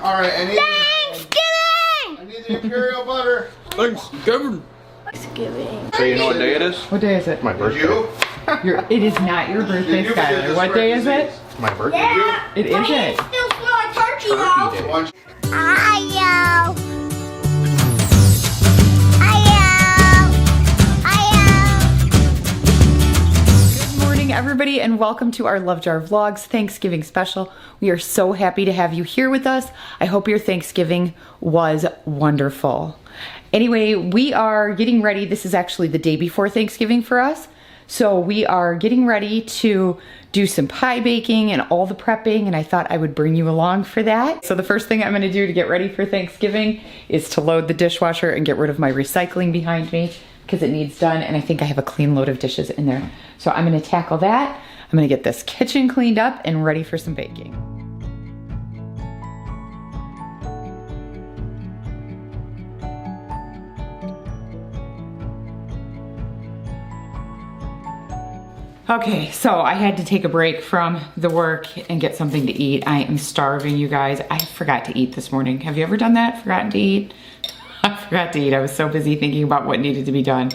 All right, I need the imperial butter. Thanksgiving. So you know what day it is? What day is it? My birthday. It is not your birthday, Skylur. What day is it? My birthday. Yeah. It isn't. Still smell like turkey though. Day. Good morning, everybody, and welcome to our Love Jar Vlogs Thanksgiving special. We are so happy to have you here with us. I hope your Thanksgiving was wonderful. Anyway, we are getting ready. This is actually the day before Thanksgiving for us. So we are getting ready to do some pie baking and all the prepping, and I thought I would bring you along for that. So the first thing I'm gonna do to get ready for Thanksgiving is to load the dishwasher and get rid of my recycling behind me because it needs done, and I think I have a clean load of dishes in there. So I'm gonna tackle that. I'm gonna get this kitchen cleaned up and ready for some baking. Okay, so I had to take a break from the work and get something to eat. I am starving, you guys. I forgot to eat this morning. Have you ever done that? Forgotten to eat? I forgot to eat. I was so busy thinking about what needed to be done.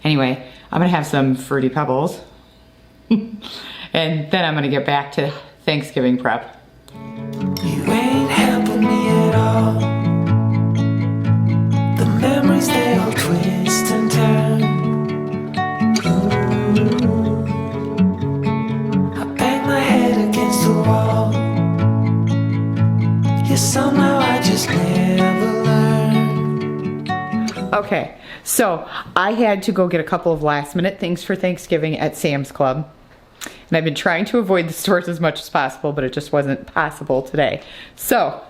Anyway, I'm gonna have some Fruity Pebbles. And then I'm gonna get back to Thanksgiving prep. You ain't helping me at all. The memories, they all twist and turn. Somehow I just never learned. Okay, so I had to go get a couple of last minute things for Thanksgiving at Sam's Club. And I've been trying to avoid the stores as much as possible, but it just wasn't possible today. So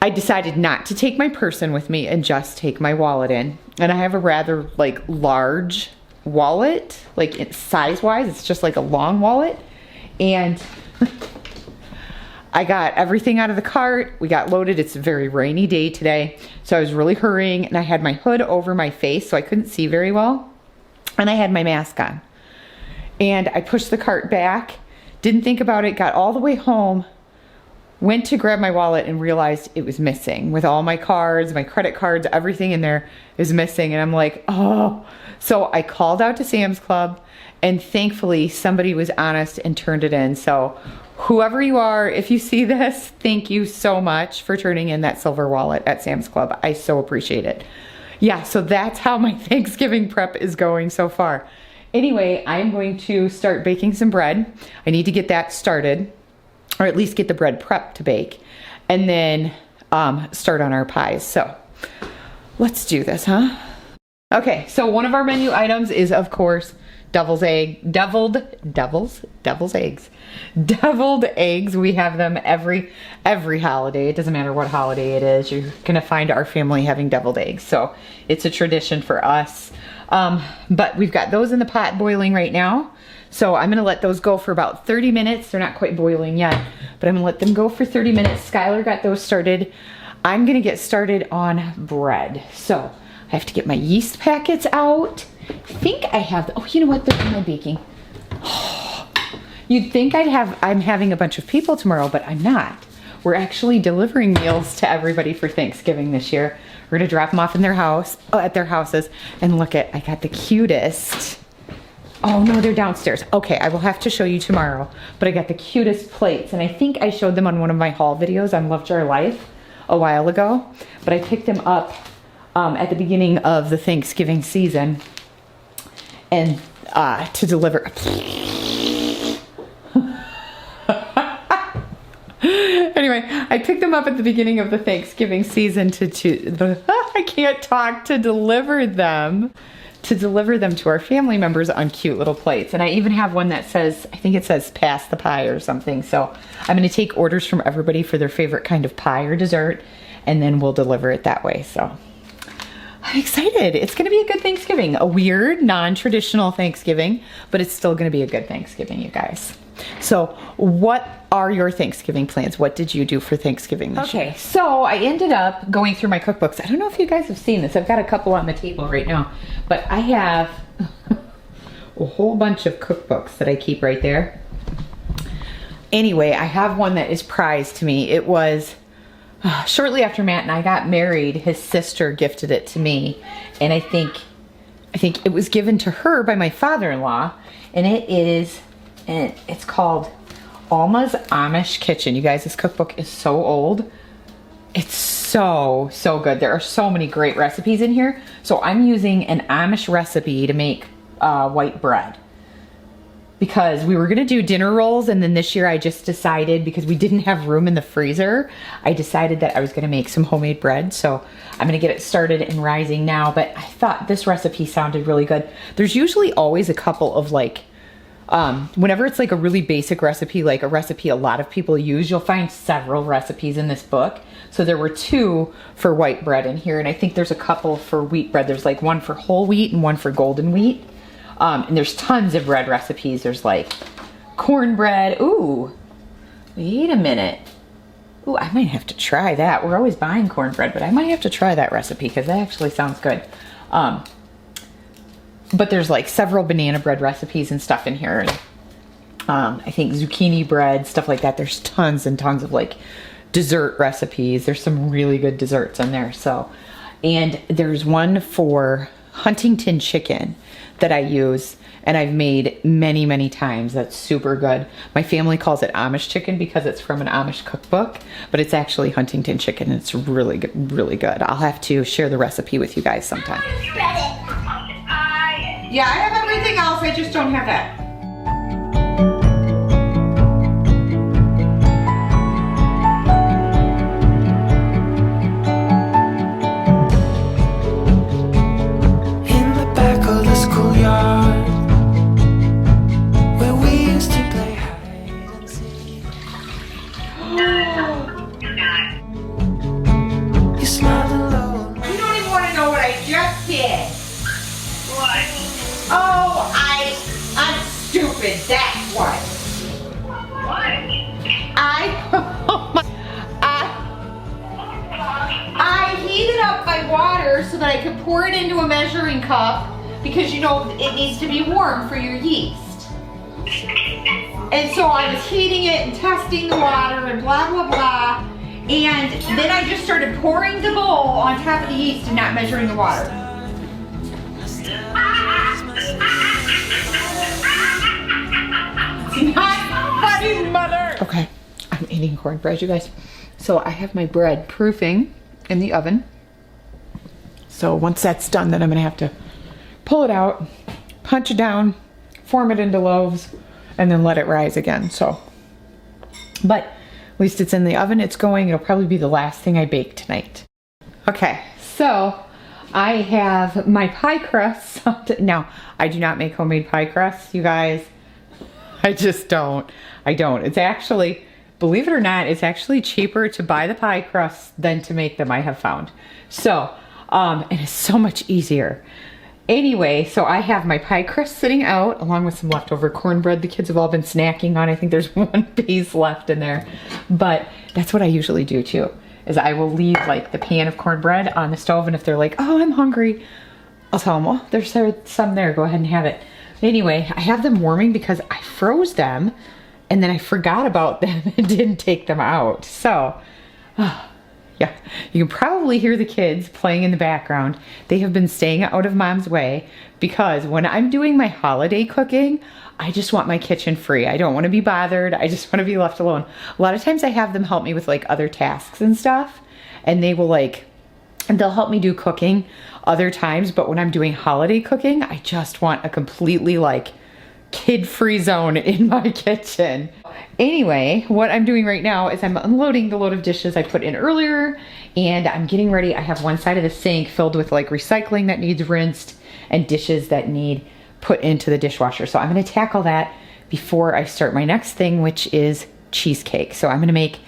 I decided not to take my purse in with me and just take my wallet in. And I have a rather large wallet, size-wise, it's just like a long wallet. And I got everything out of the cart. We got loaded. It's a very rainy day today. So I was really hurrying, and I had my hood over my face so I couldn't see very well. And I had my mask on. And I pushed the cart back, didn't think about it, got all the way home, went to grab my wallet and realized it was missing. With all my cards, my credit cards, everything in there is missing. And I'm like, oh. So I called out to Sam's Club, and thankfully somebody was honest and turned it in. So whoever you are, if you see this, thank you so much for turning in that silver wallet at Sam's Club. I so appreciate it. Yeah, so that's how my Thanksgiving prep is going so far. Anyway, I'm going to start baking some bread. I need to get that started, or at least get the bread prepped to bake, and then start on our pies. So let's do this, huh? Okay, so one of our menu items is, of course, deviled eggs. Deviled eggs. We have them every holiday. It doesn't matter what holiday it is. You're gonna find our family having deviled eggs. So it's a tradition for us. But we've got those in the pot boiling right now. So I'm gonna let those go for about 30 minutes. They're not quite boiling yet, but I'm gonna let them go for 30 minutes. Skylur got those started. I'm gonna get started on bread. So I have to get my yeast packets out. I think I have, oh, you know what, they're in my baking. You'd think I'm having a bunch of people tomorrow, but I'm not. We're actually delivering meals to everybody for Thanksgiving this year. We're gonna drop them off in their house, at their houses, and look I got the cutest. Oh no, they're downstairs. Okay, I will have to show you tomorrow, but I got the cutest plates, and I think I showed them on one of my haul videos on Love Jar Life a while ago, but I picked them up at the beginning of the Thanksgiving season, and to deliver. Anyway, I picked them up at the beginning of the Thanksgiving season I can't talk, to deliver them to our family members on cute little plates. And I even have one that says, I think it says pass the pie or something. So I'm gonna take orders from everybody for their favorite kind of pie or dessert, and then we'll deliver it that way. So I'm excited. It's gonna be a good Thanksgiving. A weird, non-traditional Thanksgiving, but it's still gonna be a good Thanksgiving, you guys. So what are your Thanksgiving plans? What did you do for Thanksgiving this year? Okay, so I ended up going through my cookbooks. I don't know if you guys have seen this. I've got a couple on the table right now, but I have a whole bunch of cookbooks that I keep right there. Anyway, I have one that is prized to me. It was shortly after Matt and I got married, his sister gifted it to me. And I think it was given to her by my father-in-law. And it's called Alma's Amish Kitchen. You guys, this cookbook is so old. It's so good. There are so many great recipes in here. So I'm using an Amish recipe to make white bread. Because we were gonna do dinner rolls, and then this year I just decided, because we didn't have room in the freezer, I decided that I was gonna make some homemade bread. So I'm gonna get it started and rising now, but I thought this recipe sounded really good. There's usually always a couple of like, whenever it's like a really basic recipe, like a recipe a lot of people use, you'll find several recipes in this book. So there were 2 for white bread in here, and I think there's a couple for wheat bread. There's like one for whole wheat and one for golden wheat. And there's tons of bread recipes. There's like cornbread. Ooh, wait a minute. Ooh, I might have to try that. We're always buying cornbread, but I might have to try that recipe because that actually sounds good. But there's like several banana bread recipes and stuff in here. And, I think zucchini bread, stuff like that. There's tons and tons of like dessert recipes. There's some really good desserts in there. So, and there's one for Huntington chicken that I use, and I've made many times. That's super good. My family calls it Amish chicken because it's from an Amish cookbook, but it's actually Huntington chicken. And it's really good. I'll have to share the recipe with you guys sometime. Yeah, I have everything else. I just don't have that. That's what. I heated up my water so that I could pour it into a measuring cup because you know it needs to be warm for your yeast. And so I was heating it and testing the water and blah blah blah. And then I just started pouring the bowl on top of the yeast and not measuring the water. Not funny, mother. Okay, I'm eating cornbread, you guys. So I have my bread proofing in the oven. So once that's done, then I'm gonna have to pull it out, punch it down, form it into loaves, and then let it rise again. So, but at least it's in the oven, it's going. It'll probably be the last thing I bake tonight. Okay, so I have my pie crusts. Now, I do not make homemade pie crusts, you guys. I just don't. I don't. It's actually, believe it or not, it's actually cheaper to buy the pie crusts than to make them, I have found. So, and it's so much easier. Anyway, so I have my pie crust sitting out along with some leftover cornbread the kids have all been snacking on. I think there's one piece left in there. But that's what I usually do too, is I will leave like the pan of cornbread on the stove, and if they're like, oh, I'm hungry, I'll tell them, well, there's some there, go ahead and have it. Anyway, I have them warming because I froze them and then I forgot about them and didn't take them out. So, yeah, you can probably hear the kids playing in the background. They have been staying out of mom's way because when I'm doing my holiday cooking, I just want my kitchen free. I don't want to be bothered. I just want to be left alone. A lot of times I have them help me with like other tasks and stuff, and they will like, and they'll help me do cooking other times, but when I'm doing holiday cooking, I just want a completely like kid-free zone in my kitchen. Anyway, what I'm doing right now is I'm unloading the load of dishes I put in earlier, and I'm getting ready. I have one side of the sink filled with like recycling that needs rinsed and dishes that need put into the dishwasher. So I'm gonna tackle that before I start my next thing, which is cheesecake. So I'm gonna make,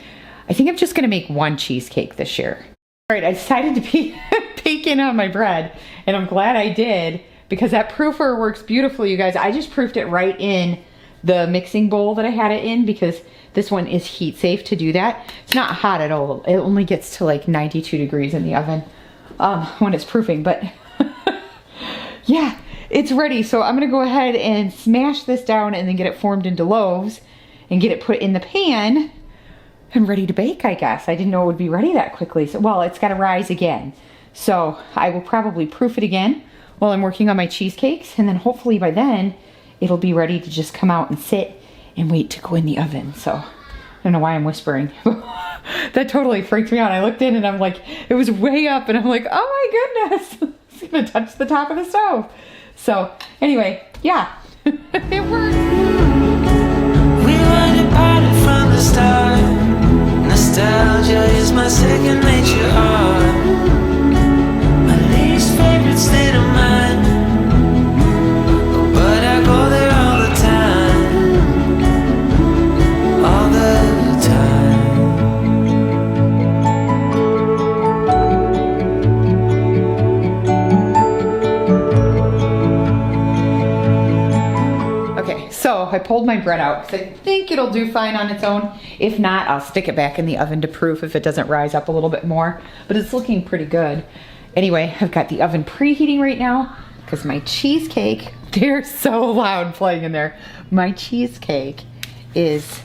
I think I'm just gonna make one cheesecake this year. All right, I decided to be pecan on my bread, and I'm glad I did because that proofer works beautifully, you guys. I just proofed it right in the mixing bowl that I had it in because this one is heat safe to do that. It's not hot at all. It only gets to like 92 degrees in the oven when it's proofing, but yeah, it's ready. So I'm gonna go ahead and smash this down and then get it formed into loaves. and get it put in the pan and ready to bake, I guess. I didn't know it would be ready that quickly. So, well, it's got to rise again. So I will probably proof it again while I'm working on my cheesecakes. And then hopefully by then it'll be ready to just come out and sit and wait to go in the oven. So I don't know why I'm whispering. That totally freaked me out. I looked in and I'm like, it was way up and I'm like, oh my goodness. It's gonna touch the top of the stove. So anyway, yeah, it worked. We learned about it from the start. Nostalgia is my second nature. My least favorite state of mind, but I go there all the time. All the time. Okay, so I pulled my bread out because I think it'll do fine on its own. If not, I'll stick it back in the oven to proof if it doesn't rise up a little bit more, but it's looking pretty good. Anyway, I've got the oven preheating right now because my cheesecake, they're so loud playing in there. My cheesecake is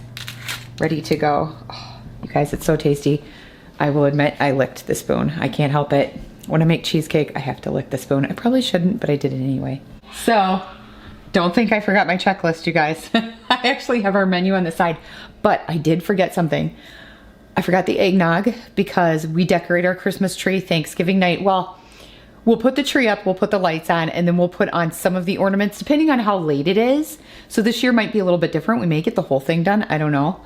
ready to go. Oh, you guys, it's so tasty. I will admit I licked the spoon. I can't help it. When I make cheesecake, I have to lick the spoon. I probably shouldn't, but I did it anyway. So, don't think I forgot my checklist, you guys. I actually have our menu on the side, but I did forget something. I forgot the eggnog because we decorate our Christmas tree Thanksgiving night. Well, we'll put the tree up, we'll put the lights on, and then we'll put on some of the ornaments depending on how late it is. So this year might be a little bit different. We may get the whole thing done, I don't know.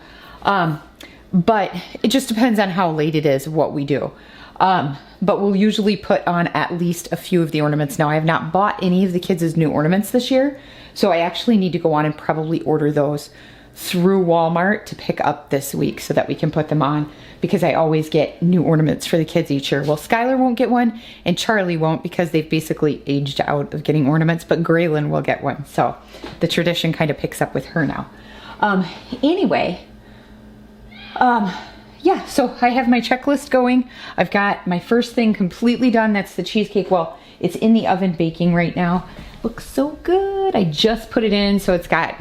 But it just depends on how late it is, what we do. But we'll usually put on at least a few of the ornaments. Now, I have not bought any of the kids' new ornaments this year, so I actually need to go on and probably order those through Walmart to pick up this week so that we can put them on, because I always get new ornaments for the kids each year. Well, Skylur won't get one and Charlie won't because they've basically aged out of getting ornaments, but Graelynn will get one. So the tradition kind of picks up with her now. Anyway, yeah, so I have my checklist going. I've got my first thing completely done. That's the cheesecake. Well, it's in the oven baking right now. Looks so good. I just put it in, so it's got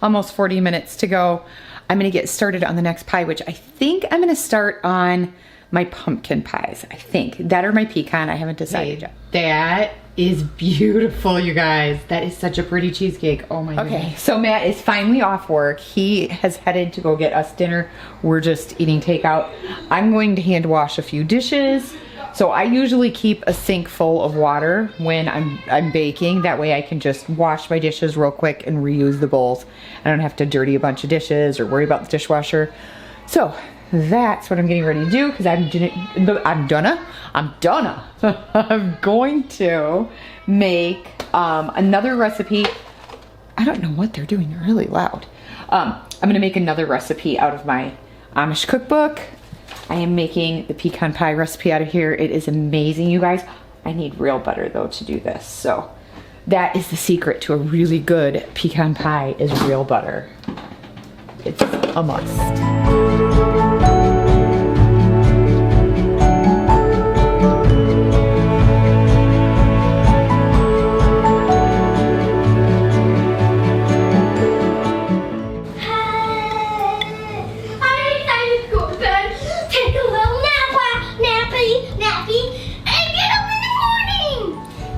almost 40 minutes to go. I'm gonna get started on the next pie, which I think I'm gonna start on my pumpkin pies. I think that or my pecan. I haven't decided yet. That is beautiful, you guys. That is such a pretty cheesecake. Oh my goodness. Okay, so Matt is finally off work. He has headed to go get us dinner. We're just eating takeout. I'm going to hand wash a few dishes. So I usually keep a sink full of water when I'm baking. That way I can just wash my dishes real quick and reuse the bowls. I don't have to dirty a bunch of dishes or worry about the dishwasher. So that's what I'm getting ready to do because I'm going to make another recipe. I don't know what they're doing. They're really loud. I'm going to make another recipe out of my Amish cookbook. I am making the pecan pie recipe out of here. It is amazing, you guys. I need real butter though to do this. So that is the secret to a really good pecan pie is real butter. It's a must.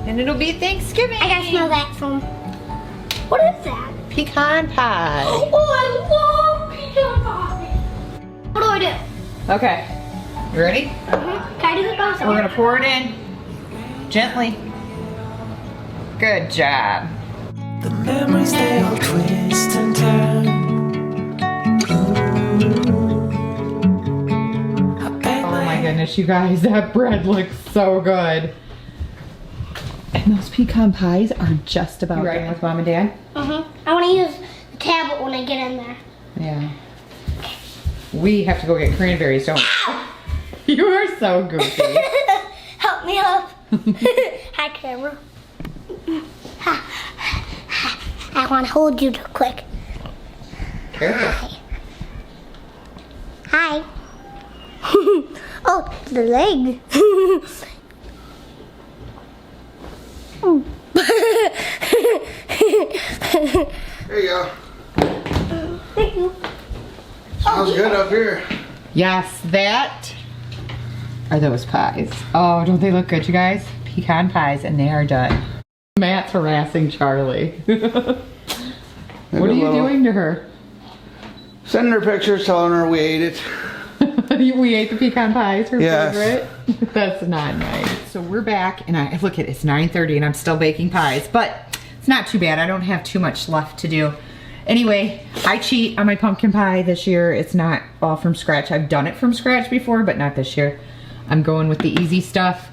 And it'll be Thanksgiving. I gotta smell that from. What is that? Pecan pie. Oh, I love pecan pie. What do I do? Okay. You ready? Can I do the process? We're gonna pour it in gently. Good job. The memories, they all twist and turn. Oh my goodness, you guys, that bread looks so good. And those pecan pies are just about done with Mom and Dad. I want to use the tablet when I get in there. Yeah. We have to go get cranberries, don't we? You are so goofy. Help me up. Hi, camera. I want to hold you real quick. Careful. Hi. Oh, the leg. There you go. Thank you. Sounds good up here. Yes, that are those pies. Oh, don't they look good, you guys? Pecan pies, and they are done. Matt's harassing Charlie. What are you doing to her? Sending her pictures, telling her we ate it. We ate the pecan pies, her Yes. favorite. That's not nice. So we're back, and I look at it's 9:30, and I'm still baking pies, but it's not too bad. I don't have too much left to do. Anyway, I cheat on my pumpkin pie this year. It's not all from scratch. I've done it from scratch before, but not this year. I'm going with the easy stuff.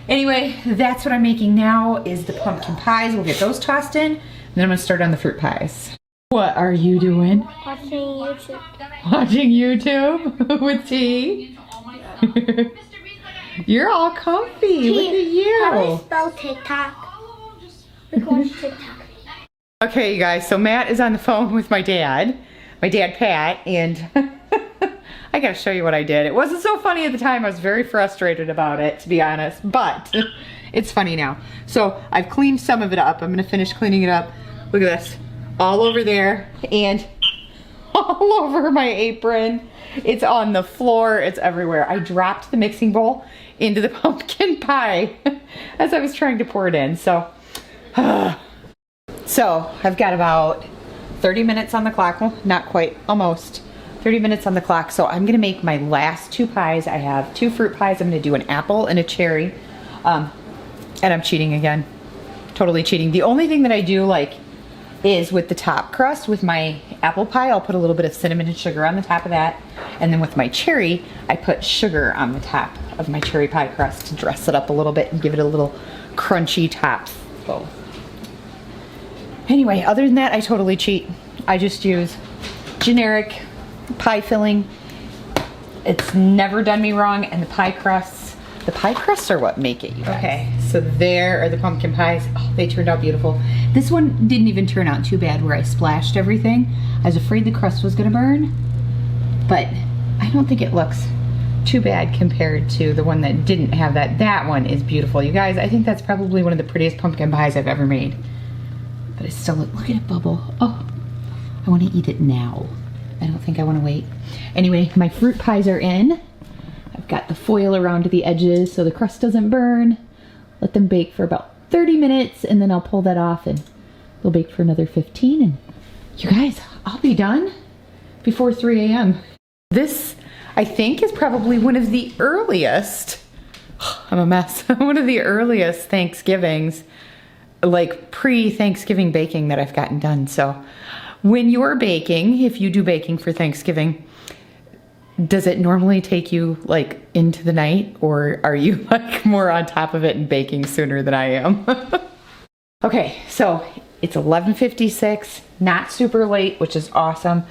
Anyway, that's what I'm making now is the pumpkin pies. We'll get those tossed in, and then I'm gonna start on the fruit pies. What are you doing? Watching YouTube. Watching YouTube with tea? You're all comfy. Look at How do I you. spell TikTok? Like watch TikTok. Okay, you guys, so Matt is on the phone with my dad Pat, and I gotta show you what I did. It wasn't so funny at the time. I was very frustrated about it, to be honest, but it's funny now. So I've cleaned some of it up. I'm gonna finish cleaning it up. Look at this. All over there and all over my apron. It's on the floor, it's everywhere. I dropped the mixing bowl into the pumpkin pie as I was trying to pour it in, so. So I've got about 30 minutes on the clock. Well, not quite, almost 30 minutes on the clock. So I'm gonna make my last two pies. I have two fruit pies. I'm gonna do an apple and a cherry. And I'm cheating again, totally cheating. The only thing that I do like is with the top crust, with my apple pie, I'll put a little bit of cinnamon and sugar on the top of that. And then with my cherry, I put sugar on the top of my cherry pie crust to dress it up a little bit and give it a little crunchy top. So anyway, other than that, I totally cheat. I just use generic pie filling. It's never done me wrong, and the pie crusts are what make it, you guys. Okay, so there are the pumpkin pies. Oh, they turned out beautiful. This one didn't even turn out too bad where I splashed everything. I was afraid the crust was gonna burn, but I don't think it looks too bad compared to the one that didn't have that. That one is beautiful, you guys. I think that's probably one of the prettiest pumpkin pies I've ever made. But it still, look at it bubble. Oh, I wanna eat it now. I don't think I wanna wait. Anyway, my fruit pies are in. I've got the foil around the edges so the crust doesn't burn. Let them bake for about 30 minutes and then I'll pull that off and they'll bake for another 15. And you guys, I'll be done before 3 a.m. This, I think, is probably one of the earliest, I'm a mess, one of the earliest Thanksgivings, like pre-Thanksgiving baking that I've gotten done. So when you're baking, if you do baking for Thanksgiving, does it normally take you like into the night, or are you like more on top of it and baking sooner than I am? Okay, so it's 11:56, not super late, which is awesome.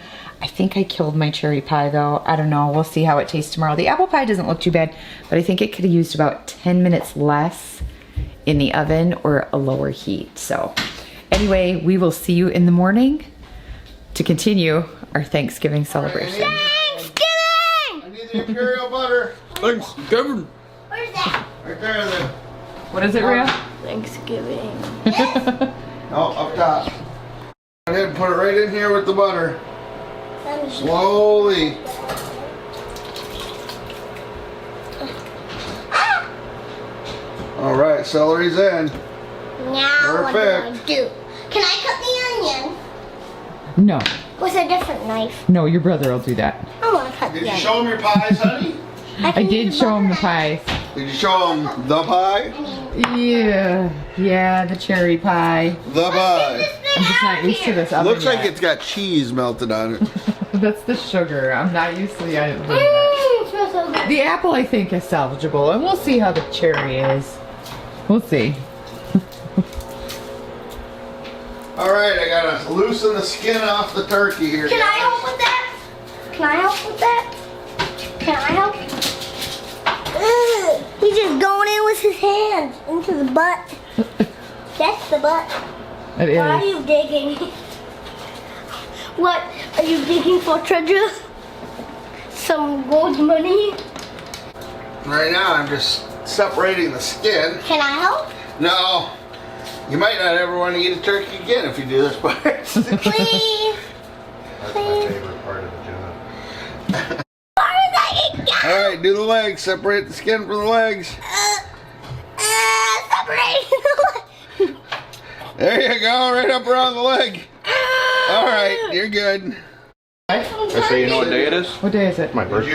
I think I killed my cherry pie though. I don't know, we'll see how it tastes tomorrow. The apple pie doesn't look too bad, but I think it could have used about 10 minutes less in the oven or a lower heat. So anyway, we will see you in the morning to continue our Thanksgiving celebration. The imperial butter. Thanksgiving. Where's that? Right there, then. What is it, Rhea? Thanksgiving. No, up top. Go ahead and put it right in here with the butter. Slowly. All right, celery's in. Now what do I Perfect. do? Can I cut the onion No, with a different knife? no, your brother will do that. I want to cut Did the you onion. show him your pies, honey? I can did use show him the butter. pies. Did you show him the pie? Yeah, the cherry pie. The pie. I'm just not used to this oven Looks like yet. it's got cheese melted on it. That's the sugar. I'm not used to the oven. It smells so good. The apple, I think, is salvageable, and we'll see how the cherry is. We'll see. All right, I gotta loosen the skin off the turkey here. Can I help with that? Can I help with that? Can I help? Ugh, he's just going in with his hands into the butt. That's the butt. It Why are is. you digging? What? Are you digging for treasure? Some gold money? Right now, I'm just separating the skin. Can I help? No, you might not ever want to eat a turkey again if you do this part. Please. That's my favorite part of the job. Alright, do the legs. Separate the skin from the legs. Separate. There you go, right up around the leg. Alright, you're good. So you know what day it is? What day is it? My birthday.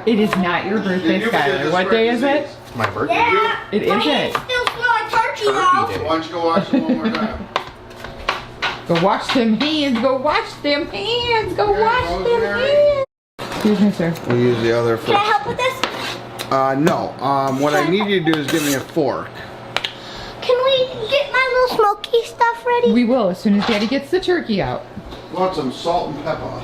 It is not your birthday, Skylur. What day is it? My birthday. Yeah. It isn't. Still smell like turkey Turkey though. day. Why don't you go watch it one more time? Go wash them hands. Go wash them hands. Go wash them Rosemary. hands. Excuse me, sir. We'll use the other Can I first. help with this? No. What I need you to do is give me a fork. Can we get my little smoky stuff ready? We will as soon as Daddy gets the turkey out. Want some salt and pepper?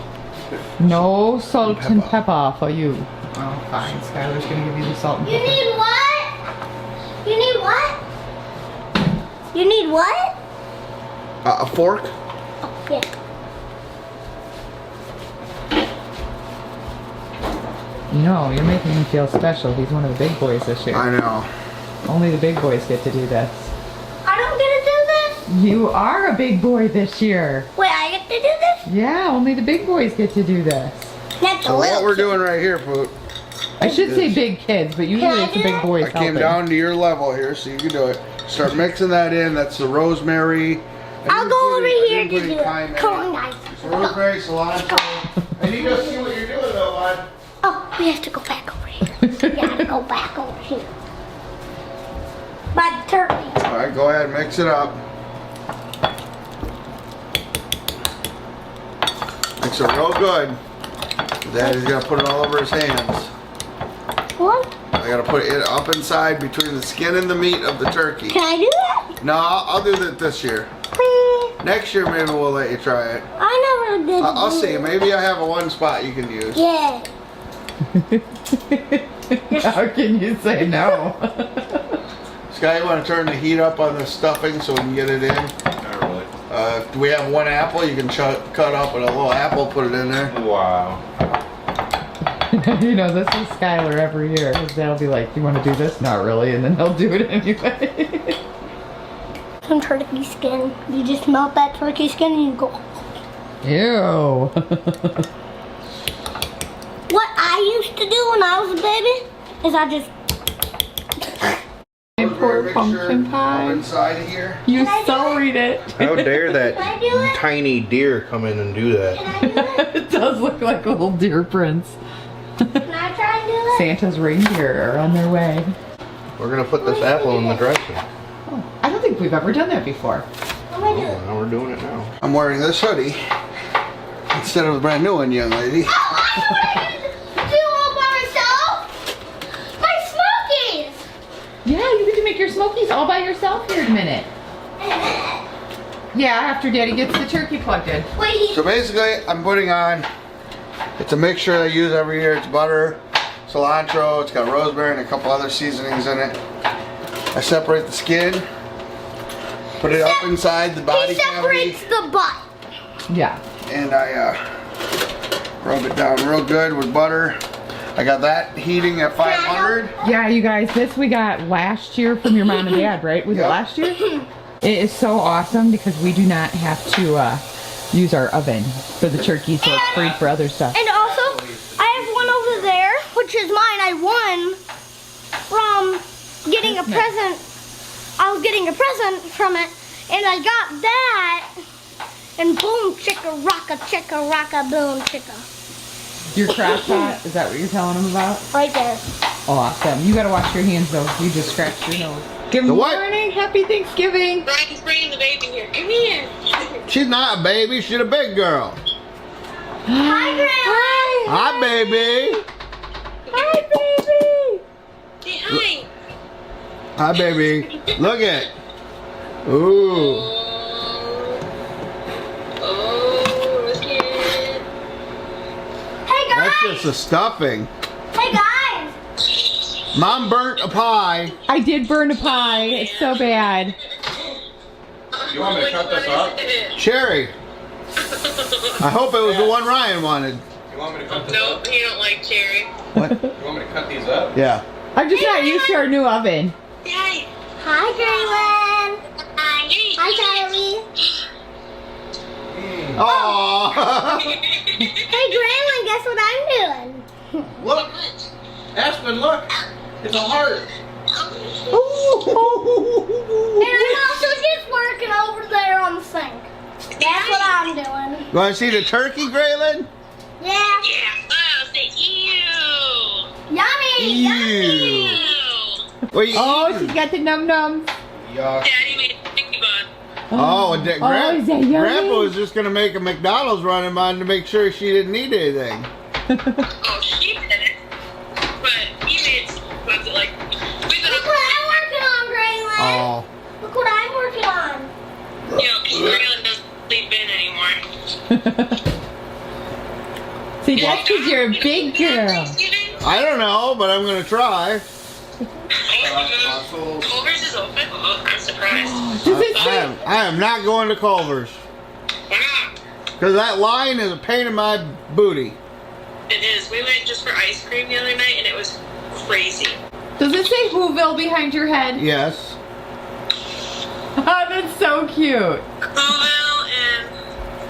No salt and Pepper. pepper for you. Oh, fine. Skylar's gonna give you the salt and You pepper. need what? You need what? You need what? A fork? Oh, yeah. No, you're making him feel special. He's one of the big boys this year. I know. Only the big boys get to do this. I don't get to do this? You are a big boy this year. Wait, I get to do this? Yeah, only the big boys get to do this. That's So a what little. we're doing right here, Poot, I should say big kids, but usually Can I it's the do big that? boys I came helping. down to your level here, so you can do it. Start mixing that in. That's the rosemary. I'll go over here to do it. Come on, guys. Rosemary, cilantro. I need to see what you're doing, though, bud. Oh, we have to go back over here. We gotta go back over here. By the turkey. All right, go ahead and mix it up. Mix it real good. Daddy's gonna put it all over his hands. What? I gotta put it up inside between the skin and the meat of the turkey. Can I do that? No, I'll do that this year. Please. Next year, maybe we'll let you try it. I never did. I'll see. Maybe I have a one spot you can use. Yeah. How can you say no? Sky, you want to turn the heat up on the stuffing so we can get it in? Not really. If we have one apple, you can cut up a little apple, put it in there. Wow. You know, this is Skylur every year. His dad will be like, you want to do this? Not really. And then he'll do it anyway. Some turkey skin. You just melt that turkey skin and you go. Ew. What I used to do when I was a baby is I just. Poor Make pumpkin sure pie. inside of here. You celebrate it. How dare that Can I do it? tiny deer come in and do that? Can I do it? It does look like a little deer prince. Can I try and do it? Santa's reindeer are on their way. We're gonna put this apple in the dressing. Oh, I don't think we've ever done that before. I'm gonna do Oh, it. now we're doing it now. I'm wearing this hoodie instead of a brand new one, young lady. Do all by myself? My smokies! Yeah, you get to make your smokies all by yourself here in a minute. Yeah, after Daddy gets the turkey plugged in. Wait, So basically, I'm putting on, it's a mixture I use every year. It's butter, cilantro, it's got rosemary and a couple other seasonings in it. I separate the skin, put it up inside the body he cavity, separates the butt. Yeah. and I rub it down real good with butter. I got that heating at 500. Yeah, you guys, this we got last year from your mom and dad, right? Was it Yep. last year? It is so awesome because we do not have to use our oven for the turkey, so it's free for other stuff. And also, I have one over there, which is mine. I won from getting a present. I was getting a present from it, and I got that. And boom, chicka rocka, boom, chicka. Your crock pot, is that what you're telling them about? Right there. Awesome. You gotta wash your hands though. You just scratched your nose. Good The what? morning. Happy Thanksgiving. Brian's bringing the baby here. Come here. She's not a baby, she's a big girl. Hi, Graelynn. Hi, baby. Hi, baby. Say hi. Hi, baby. Look it. Ooh. Oh, look at. Hey, guys. That's just the stuffing. Hey, guys. Mom burnt a pie. I did burn a pie. It's so bad. You want me to cut this up? Cherry. I hope it was the one Ryan wanted. You want me to cut this Nope, you don't like cherry. What? You want me to cut these up? Yeah. I'm just not used to our new oven. Say hi. Hi, Graelynn. Hi. Hi, Charlea. Aww. Hey, Graelynn, guess what I'm doing? Look! Aspen, look! It's a heart! And I'm also just working over there on the sink. That's what I'm doing. You want to see the turkey, Graelynn? Yeah. Yeah. Oh, say ew. Yummy. Yummy. Ew. What you Oh, eating? she's got the num-nums. Yuck. Daddy made a sticky bun. Oh, and is that yummy? Grandpa was just going to make a McDonald's running on to make sure she didn't need anything. Oh, she did it. But he made buns that, like, we've been Look what I'm working on, Graelynn. Oh. Look what I'm working on. you know, because Graelynn doesn't sleep in anymore. See, that's because you're a big girl. I don't know, but I'm going to try. Culver's is open? Oh, I'm surprised. Does it say? I am not going to Culver's. Why not? Because that line is a pain in my booty. It is. We went just for ice cream the other night and it was crazy. Does it say Whoville behind your head? Yes. Oh, that's so cute. Whoville and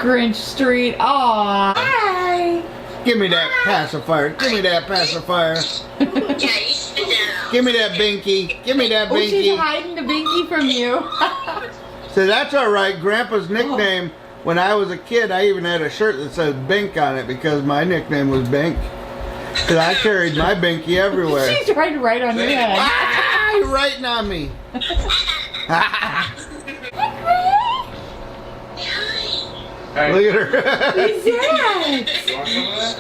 Grinch Street. Aw. Hi. Give me that pacifier. Give me that pacifier. yeah, you sit down. Give me that binky. Give me that Oh, she's binky. hiding the binky from you. So that's all right. Grandpa's nickname, when I was a kid, I even had a shirt that says Bink on it because my nickname was Bink. Because I carried my binky everywhere. She's right on your head. Ah, you're writing on me. Hey, Look at her. Who's that? you want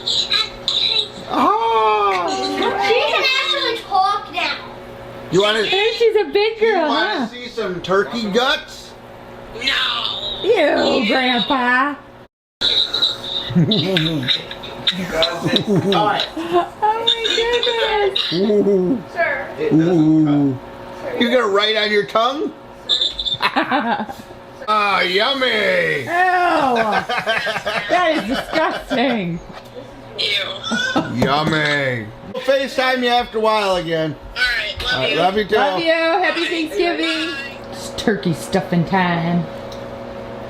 some of that? Oh. She can actually talk now. You want to? Hey, she's a big girl, Want huh? to see some turkey guts? No. Ew, Grandpa. Oh my goodness. Ooh. Sir. Ooh. You gonna write on your tongue? Ah, yummy! Ew. That is disgusting. Ew. Yummy! We'll FaceTime you after a while again. Alright, love Alright, you. love you too. Love you. Happy Thanksgiving. It's turkey stuffing time. Do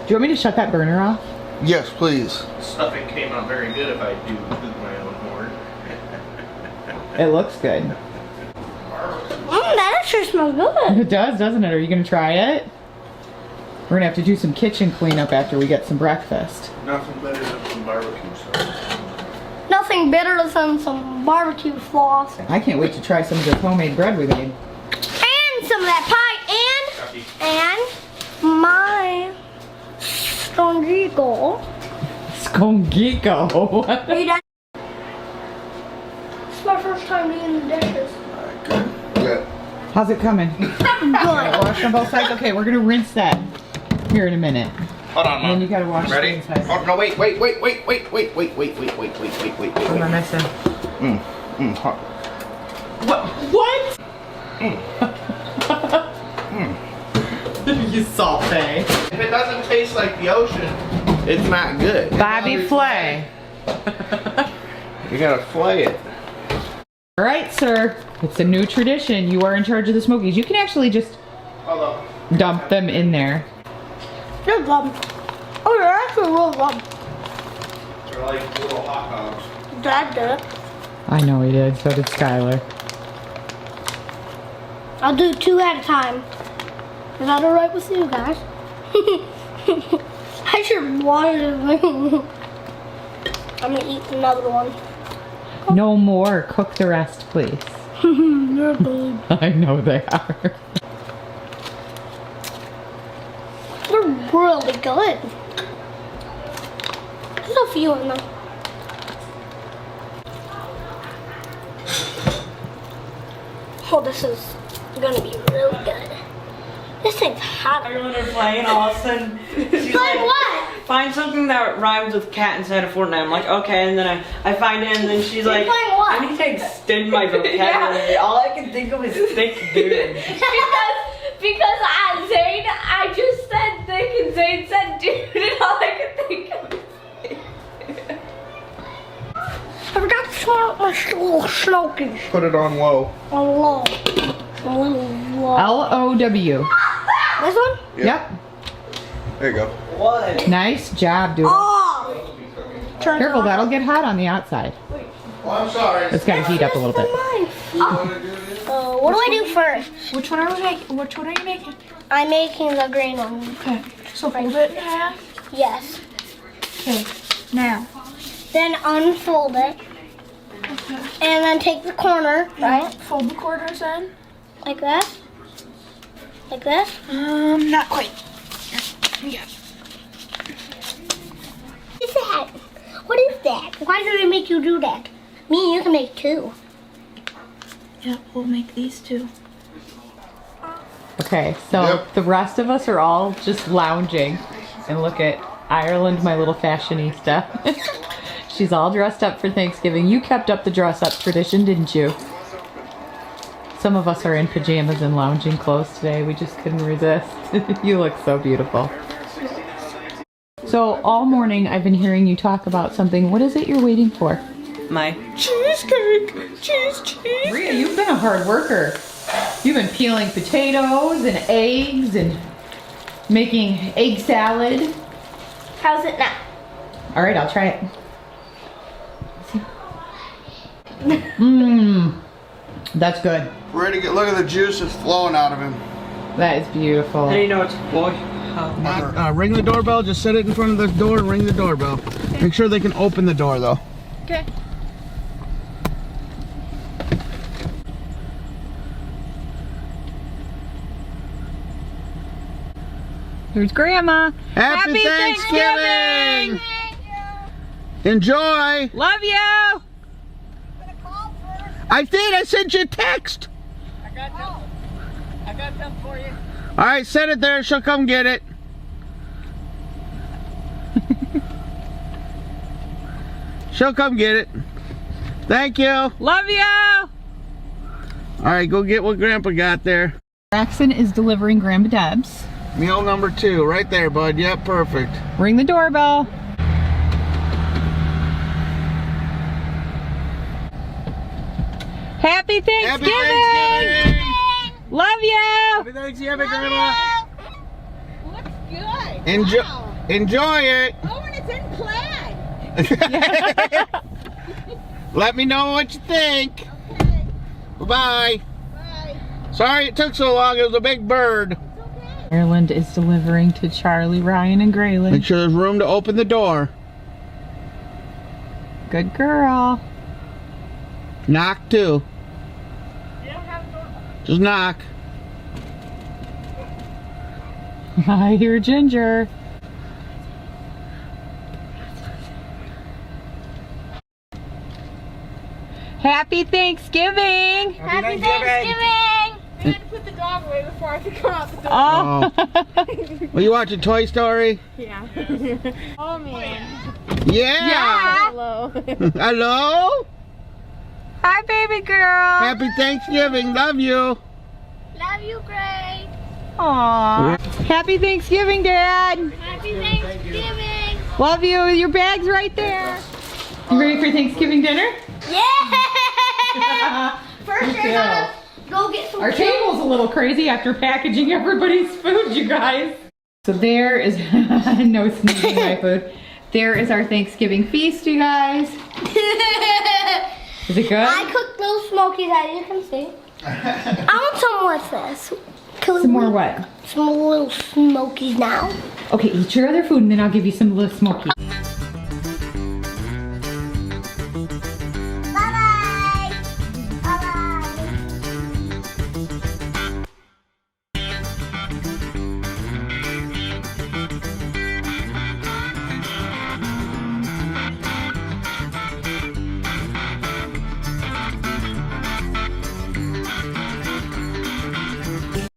you want me to shut that burner off? Yes, please. Stuffing came out very good if I do my own horn. It looks good. That actually smells good. It does, doesn't it? Are you going to try it? We're going to have to do some kitchen cleanup after we get some breakfast. Nothing better than some barbecue sauce. Nothing better than some barbecue sauce. I can't wait to try some of this homemade bread we made. And some of that pie. And my scongico. Skongiko. Are you done? It's my first time doing the dishes. Good. How's it coming? Good. Wash on both sides? Okay, we're going to rinse that here in a minute. Hold on, And then you got to wash the Ready? inside. Oh, no, wait. What am I missing? Hot. What? You saute. If it doesn't taste like the ocean, it's not good. Bobby Flay. You gotta flay it. All right, sir. It's a new tradition. You are in charge of the smokies. You can actually just Hold on. dump them in there. They're good. Oh, they're actually real good. They're like little hot dogs. Dad did it. I know he did. So did Skylur. I'll do 2 at a time. Is that alright with you guys? I should want it. I'm gonna eat another one. No more. Cook the rest, please. They're good. I know they are. They're really good. There's a few in them. Oh, this is gonna be really good. This thing's hot. When they're playing, all of a sudden, she's Like what? find something that rhymes with cat inside of Fortnite. I'm like, okay, and then I find it, and then she's like, playing what? I need to extend my vocabulary. All I can think of is thick dude. Because Zane, I just said thick and Zane said dude, and all I could think of is I forgot to smell my little smokies. Put it on low. On low. A little low. L-O-W. This one? Yep. There you go. What? Nice job, dude. Oh! Careful, that'll get hot on the outside. Oh, I'm sorry. It's got to heat up a little bit. What do I do first? Which one are we making? Which one are you making? I'm making the green one. Okay. So fold it in half. Yes. Okay. Now. Then unfold it. Okay. And then take the corner, right? Fold the corners in. Like this. Like this. Not quite. Yeah. What is that? What is that? Why do they make you do that? Me and you can make two. Yeah, we'll make these two. Okay, so Yep. the rest of us are all just lounging. And look at Ireland, my little fashionista. She's all dressed up for Thanksgiving. You kept up the dress up tradition, didn't you? Some of us are in pajamas and lounging clothes today. We just couldn't resist. You look so beautiful. So all morning I've been hearing you talk about something. What is it you're waiting for? My cheesecake. Cheesecake. Rhea, you've been a hard worker. You've been peeling potatoes and eggs and making egg salad. How's it now? All right, I'll try it. Mmm, that's good. Ready to get, look at the juice that's flowing out of him. That is beautiful. How do you know it's boy? Ring the doorbell, just set it in front of the door and ring the doorbell. Make sure they can open the door though. Okay. There's Grandma. Happy Thanksgiving! Enjoy! Love you! I did, I sent you a text. I got them for you. All right, set it there, she'll come get it. She'll come get it. Thank you. Love you! All right, go get what Grandpa got there. Braxen is delivering Grandma Deb's. Meal number 2, right there, bud. Yep, perfect. Ring the doorbell. Happy Thanksgiving! Happy Thanksgiving! Love you! Happy Thanksgiving, Grandma! Looks good. Enjoy, Wow. enjoy it! Oh, and it's in plaid. Let me know what you think. Okay. Bye-bye. Bye. Sorry it took so long, it was a big bird. Ireland is delivering to Charlie, Ryan, and Graelynn. Make sure there's room to open the door. Good girl. Knock too. Just knock. I hear Ginger. Happy Thanksgiving! Happy Thanksgiving! I had to put the dog away before I could come out the door. Oh. Were you watching Toy Story? Yeah. Oh, man. Yeah! Hello. Hello? Hi, baby girl. Happy Thanksgiving. Love you. Love you, Gray. Aww. Happy Thanksgiving, Dad. Happy Thanksgiving. Love you. Your bag's right there. You ready for Thanksgiving dinner? Yeah! First, Me you're too. gonna go get some Our table's a little crazy after packaging everybody's food, you guys. So there is, no sneezing my food. There is our Thanksgiving feast, you guys. Is it good? I cooked little smokies, as you can see. I want some more of this. Some more what? Some little smokies now. Okay, eat your other food and then I'll give you some little smoky.